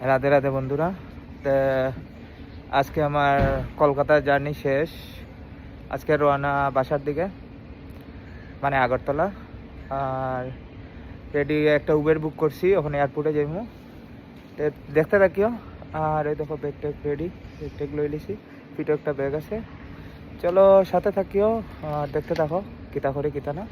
রাধে রাধে বন্ধুরা। তো আজকে আমার কলকাতা জার্নি শেষ। আজকে রওনা বাসার দিকে, মানে আগরতলা। আর রেডি একটা উবের বুক করছি, ওখানে এয়ারপোর্টে যাইমু। তো দেখতে থাকিও। আর এই দেখো bag tag ready, bag tag লই লিছি, পিঠে একটা ব্যাগ আছে। চলো সাথে থাকিও, আর দেখতে থাকো কিতা করে কিতা না।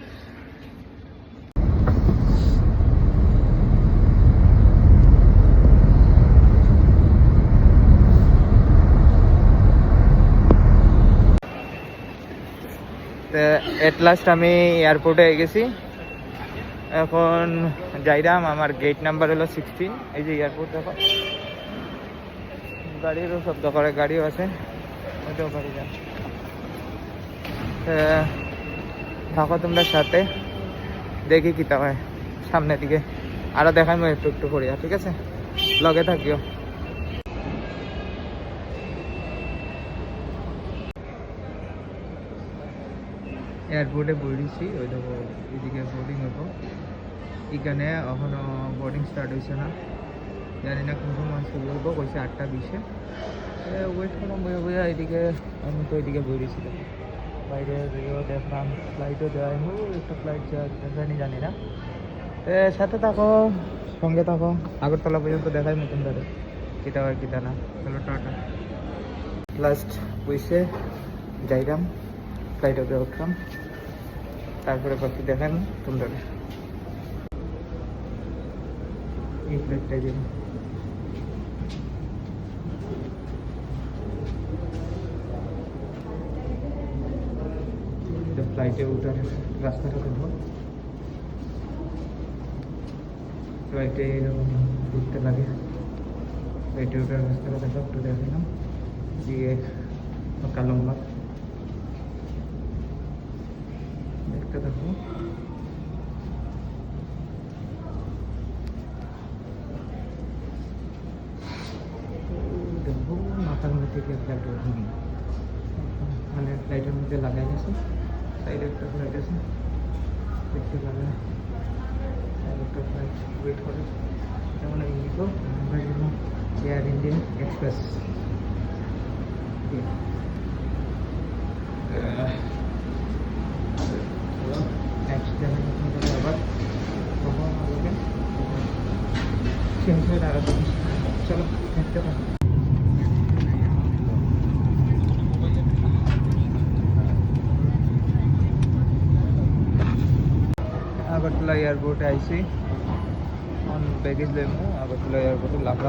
তো এট লাস্ট আমি এয়ারপোর্টে গেছি। এখন যাইরাম, আমার গেট নাম্বার হলো 16। এই যে এয়ারপোর্ট দেখো, গাড়িরও শব্দ করে, গাড়িও আছে, ওইটাও গাড়ি যান। থাকো তোমরা সাথে, দেখি কিতা হয় সামনের দিকে। আরো দেখাই একটু একটু করিয়া, ঠিক আছে? লগে থাকিও। এয়ারপোর্টে বইছি, ওই দেখো এদিকে বোর্ডিং হবো। এখানে এখনো বোর্ডিং স্টার্ট হয়েছে না, জানি না কোন সময় শুরু হবো। কইছে 8:20-এ। ওয়েট করলাম বইয়া বইয়া। এদিকে আমি তো এদিকে বইছিলাম, বাইরে বেরিয়েও দেখলাম ফ্লাইটও দেওয়া। একটা ফ্লাইট জানি না। সাথে থাকো, সঙ্গে থাকো, আগরতলা পর্যন্ত দেখাই মতন ধরে কিতা হয় কিতা না। চলো টাটা। লাস্ট বইসে যাইলাম, ফ্লাইটে উঠলাম, তারপরে বাকি দেখান তোমরা। এই ফ্লাইটটাই দিন, ফ্লাইটে উঠার রাস্তাটা দেখো। ফ্লাইটে এরকম ঘুরতে লাগে, ফ্লাইটে ওঠার রাস্তাটা দেখো, একটু দেখালাম। দিয়ে লম্বা দেখতে থাকো। দেখো মাথার মধ্যে কি ফ্লাইট ওঠেনি, মানে ফ্লাইটের মধ্যে লাগাই গেছে। সাইডে একটা ফ্লাইট আছে, দেখতে পাবে। একটা ফ্লাইট ওয়েট করে, যেমন ইন্ডিগো, আমরা যেমন এয়ার ইন্ডিয়ান এক্সপ্রেস। নেক্সট দেখার মতন করে আবার কখন হবে চেঞ্জ হয়ে দাঁড়াতে। চলো দেখতে পাবো। আগরতলা এয়ারপোর্টে আইসি, ব্যাগেজ লইমু। আগরতলা এয়ারপোর্টে লাভলাম।